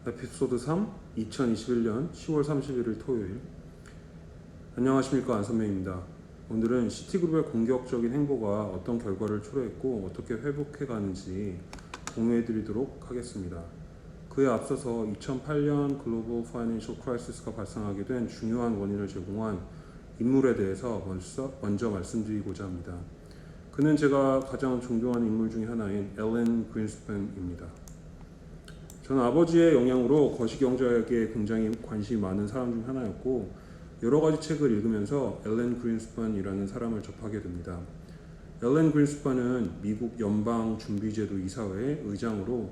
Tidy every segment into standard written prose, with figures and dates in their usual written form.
에피소드 3, 2021년 10월 31일 토요일. 안녕하십니까, 안선명입니다. 오늘은 시티그룹의 공격적인 행보가 어떤 결과를 초래했고 어떻게 회복해 가는지 공유해 드리도록 하겠습니다. 그에 앞서서 2008년 글로벌 파이낸셜 크라이시스가 발생하게 된 중요한 원인을 제공한 인물에 대해서 먼저 말씀드리고자 합니다. 그는 제가 가장 존경하는 인물 중에 하나인 앨런 그린스펀입니다. 저는 아버지의 영향으로 거시경제학에 굉장히 관심이 많은 사람 중 하나였고, 여러 가지 책을 읽으면서 앨런 그린스펀이라는 사람을 접하게 됩니다. 앨런 그린스펀은 미국 연방준비제도 이사회의 의장으로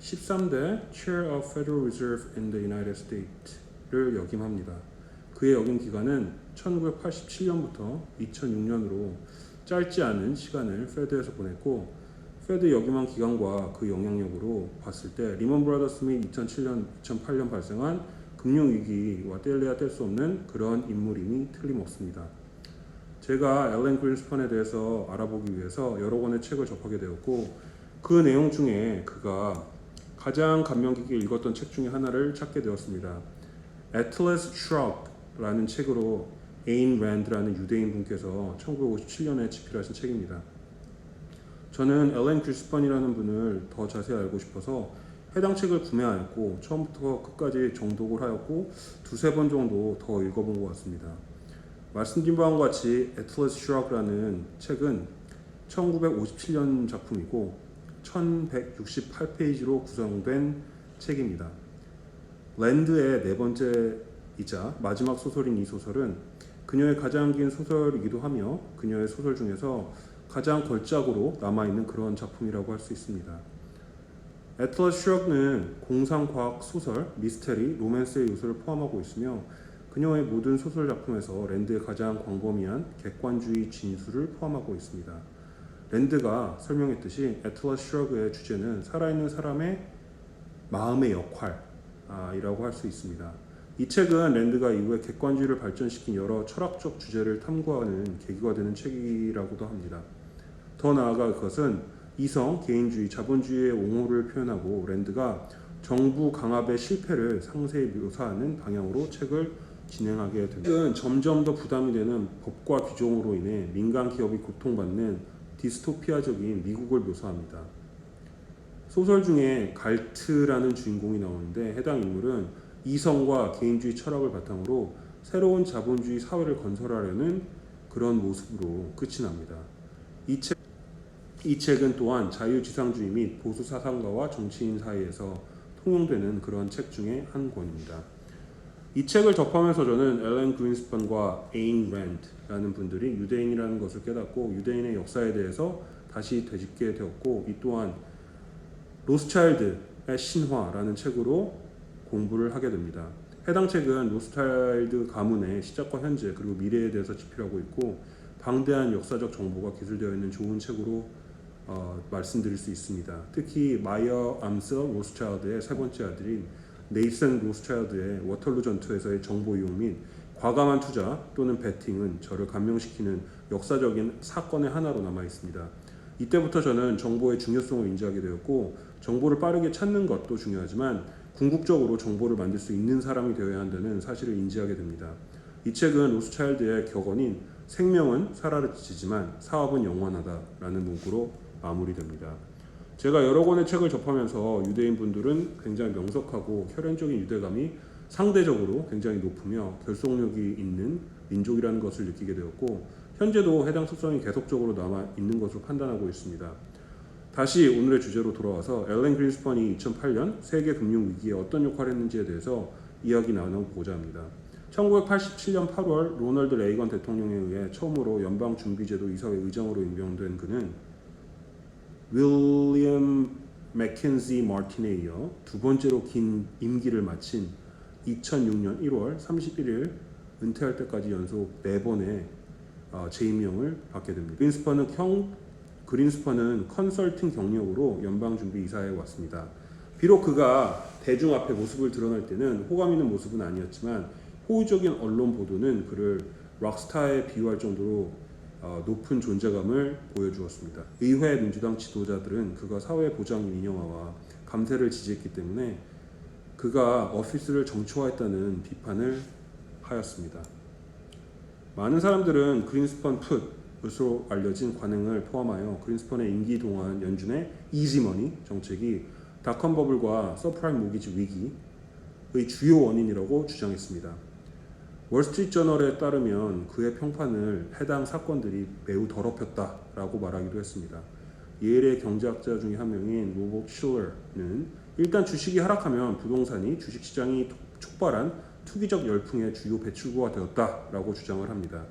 13대 Chair of Federal Reserve in the United States를 역임합니다. 그의 역임 기간은 1987년부터 2006년으로 짧지 않은 시간을 페드에서 보냈고, 페드 역임한 기간과 그 영향력으로 봤을 때 리먼 브라더스 및 2008년 발생한 금융위기와 뗄래야 뗄 수 없는 그런 인물임이 틀림없습니다. 제가 앨런 그린스펀에 대해서 알아보기 위해서 여러 권의 책을 접하게 되었고, 그 내용 중에 그가 가장 감명 깊게 읽었던 책 중에 하나를 찾게 되었습니다. Atlas Shrugged라는 책으로 에인 랜드라는 유대인 분께서 1957년에 집필하신 책입니다. 저는 앨런 그린스펀이라는 분을 더 자세히 알고 싶어서 해당 책을 구매하였고, 처음부터 끝까지 정독을 하였고 두세 번 정도 더 읽어본 것 같습니다. 말씀드린 바와 같이 Atlas Shrugged라는 책은 1957년 작품이고 1168페이지로 구성된 책입니다. 랜드의 네 번째이자 마지막 소설인 이 소설은 그녀의 가장 긴 소설이기도 하며 그녀의 소설 중에서 가장 걸작으로 남아있는 그런 작품이라고 할 수 있습니다. 애틀러스 슈럭는 공상과학 소설, 미스테리, 로맨스의 요소를 포함하고 있으며 그녀의 모든 소설 작품에서 랜드의 가장 광범위한 객관주의 진술을 포함하고 있습니다. 랜드가 설명했듯이 애틀러스 슈럭의 주제는 살아있는 사람의 마음의 역할이라고 할 수 있습니다. 이 책은 랜드가 이후에 객관주의를 발전시킨 여러 철학적 주제를 탐구하는 계기가 되는 책이라고도 합니다. 더 나아가 그것은 이성, 개인주의, 자본주의의 옹호를 표현하고 랜드가 정부 강압의 실패를 상세히 묘사하는 방향으로 책을 진행하게 됩니다. 책은 점점 더 부담이 되는 법과 규정으로 인해 민간 기업이 고통받는 디스토피아적인 미국을 묘사합니다. 소설 중에 갈트라는 주인공이 나오는데 해당 인물은 이성과 개인주의 철학을 바탕으로 새로운 자본주의 사회를 건설하려는 그런 모습으로 끝이 납니다. 이 책은 또한 자유지상주의 및 보수사상가와 정치인 사이에서 통용되는 그런 책 중에 한 권입니다. 이 책을 접하면서 저는 앨런 그린스펀과 에인 랜드라는 분들이 유대인이라는 것을 깨닫고 유대인의 역사에 대해서 다시 되짚게 되었고, 이 또한 로스차일드의 신화라는 책으로 공부를 하게 됩니다. 해당 책은 로스차일드 가문의 시작과 현재 그리고 미래에 대해서 집필하고 있고, 방대한 역사적 정보가 기술되어 있는 좋은 책으로 말씀드릴 수 있습니다. 특히 마이어 암스 로스차일드의 세 번째 아들인 네이슨 로스차일드의 워털루 전투에서의 정보 이용 및 과감한 투자 또는 배팅은 저를 감명시키는 역사적인 사건의 하나로 남아 있습니다. 이때부터 저는 정보의 중요성을 인지하게 되었고, 정보를 빠르게 찾는 것도 중요하지만 궁극적으로 정보를 만들 수 있는 사람이 되어야 한다는 사실을 인지하게 됩니다. 이 책은 로스차일드의 격언인 생명은 사라지지만 사업은 영원하다라는 문구로 마무리됩니다. 제가 여러 권의 책을 접하면서 유대인 분들은 굉장히 명석하고 혈연적인 유대감이 상대적으로 굉장히 높으며 결속력이 있는 민족이라는 것을 느끼게 되었고, 현재도 해당 특성이 계속적으로 남아 있는 것으로 판단하고 있습니다. 다시 오늘의 주제로 돌아와서 앨런 그린스펀이 2008년 세계 금융 위기에 어떤 역할을 했는지에 대해서 이야기 나눠보고자 합니다. 1987년 8월 로널드 레이건 대통령에 의해 처음으로 연방준비제도 이사회 의장으로 임명된 그는 윌리엄 맥켄지 마틴에 이어 두 번째로 긴 임기를 마친 2006년 1월 31일 은퇴할 때까지 연속 4번의 재임명을 받게 됩니다. 그린스펀은 컨설팅 경력으로 연방준비이사회에 왔습니다. 비록 그가 대중 앞에 모습을 드러낼 때는 호감 있는 모습은 아니었지만 호의적인 언론 보도는 그를 락스타에 비유할 정도로 높은 존재감을 보여주었습니다. 의회 민주당 지도자들은 그가 사회 보장 민영화와 감세를 지지했기 때문에 그가 오피스를 정초화했다는 비판을 하였습니다. 많은 사람들은 그린스펀 풋으로 알려진 관행을 포함하여 그린스펀의 임기 동안 연준의 이지머니 정책이 닷컴 버블과 서프라임 모기지 위기의 주요 원인이라고 주장했습니다. 월스트리트 저널에 따르면 그의 평판을 해당 사건들이 매우 더럽혔다라고 말하기도 했습니다. 예일의 경제학자 중에 한 명인 로버트 슐러는 일단 주식이 하락하면 부동산이 주식시장이 촉발한 투기적 열풍의 주요 배출구가 되었다라고 주장을 합니다.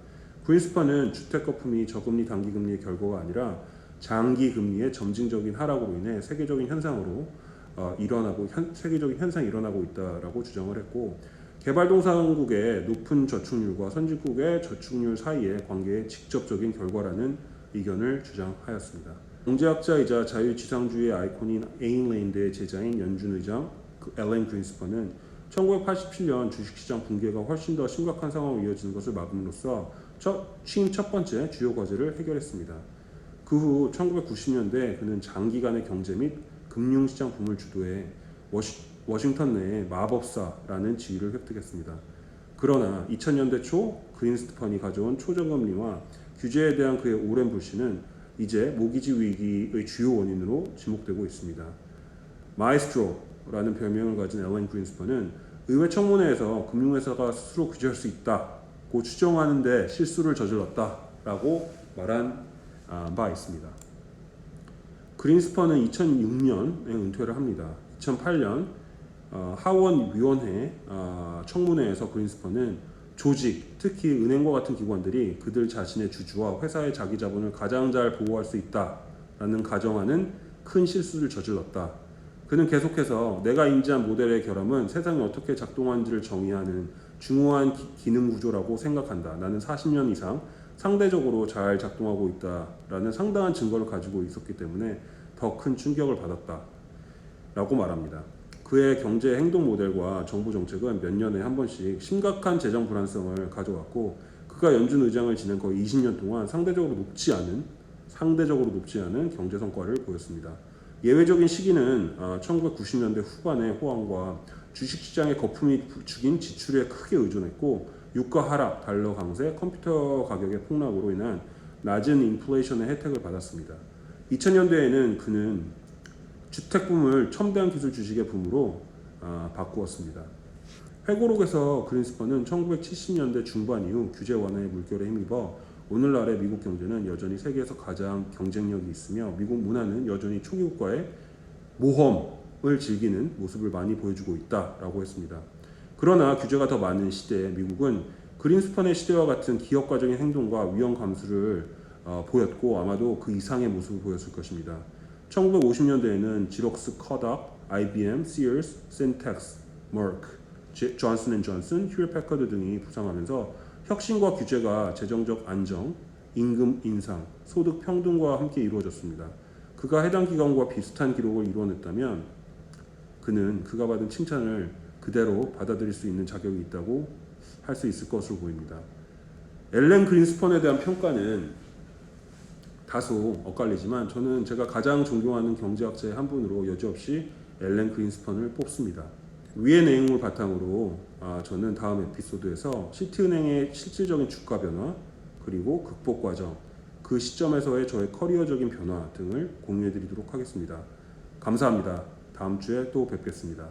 그린스펀은 주택 거품이 저금리 단기금리의 결과가 아니라 장기금리의 점진적인 하락으로 인해 세계적인 현상이 일어나고 있다라고 주장을 했고, 개발도상국의 높은 저축률과 선진국의 저축률 사이의 관계의 직접적인 결과라는 의견을 주장하였습니다. 경제학자이자 자유지상주의의 아이콘인 에인 랜드의 제자인 연준 의장 앨런 그린스펀은 1987년 주식시장 붕괴가 훨씬 더 심각한 상황으로 이어지는 것을 막음으로써 취임 첫 번째 주요 과제를 해결했습니다. 그 후 1990년대 그는 장기간의 경제 및 금융시장 붐을 주도해 워싱턴 내에 마법사라는 지위를 획득했습니다. 그러나 2000년대 초 그린스펀이 가져온 초저금리와 규제에 대한 그의 오랜 불신은 이제 모기지 위기의 주요 원인으로 지목되고 있습니다. 마에스트로라는 별명을 가진 앨런 그린스펀은 의회 청문회에서 금융회사가 스스로 규제할 수 있다고 추정하는데 실수를 저질렀다라고 말한 바 있습니다. 그린스펀은 2006년에 은퇴를 합니다. 2008년 하원위원회 청문회에서 그린스펀은 조직, 특히 은행과 같은 기관들이 그들 자신의 주주와 회사의 자기 자본을 가장 잘 보호할 수 있다라는 가정하는 큰 실수를 저질렀다. 그는 계속해서 내가 인지한 모델의 결함은 세상이 어떻게 작동하는지를 정의하는 중요한 기능 구조라고 생각한다. 나는 40년 이상 상대적으로 잘 작동하고 있다라는 상당한 증거를 가지고 있었기 때문에 더 큰 충격을 받았다 라고 말합니다. 그의 경제 행동 모델과 정부 정책은 몇 년에 한 번씩 심각한 재정 불안성을 가져왔고, 그가 연준 의장을 지낸 거의 20년 동안 상대적으로 높지 않은 경제 성과를 보였습니다. 예외적인 시기는 1990년대 후반의 호황과 주식시장의 거품이 부추긴 지출에 크게 의존했고, 유가 하락, 달러 강세, 컴퓨터 가격의 폭락으로 인한 낮은 인플레이션의 혜택을 받았습니다. 2000년대에는 그는 주택붐을 첨단 기술 주식의 붐으로 바꾸었습니다. 회고록에서 그린스펀은 1970년대 중반 이후 규제 완화의 물결에 힘입어 오늘날의 미국 경제는 여전히 세계에서 가장 경쟁력이 있으며 미국 문화는 여전히 초기국가의 모험을 즐기는 모습을 많이 보여주고 있다라고 했습니다. 그러나 규제가 더 많은 시대에 미국은 그린스펀의 시대와 같은 기업가적인 행동과 위험 감수를 보였고 아마도 그 이상의 모습을 보였을 것입니다. 1950년대에는 지록스, 커닥, IBM, Sears, Syntex, Merck, 존슨 앤 존슨, 휴렛 패커드 등이 부상하면서 혁신과 규제가 재정적 안정, 임금 인상, 소득 평등과 함께 이루어졌습니다. 그가 해당 기관과 비슷한 기록을 이루어냈다면 그는 그가 받은 칭찬을 그대로 받아들일 수 있는 자격이 있다고 할 수 있을 것으로 보입니다. 앨런 그린스펀에 대한 평가는 다소 엇갈리지만 저는 제가 가장 존경하는 경제학자의 한 분으로 여지없이 앨런 그린스펀을 뽑습니다. 위의 내용을 바탕으로 저는 다음 에피소드에서 시티은행의 실질적인 주가 변화, 그리고 극복 과정, 그 시점에서의 저의 커리어적인 변화 등을 공유해 드리도록 하겠습니다. 감사합니다. 다음 주에 또 뵙겠습니다.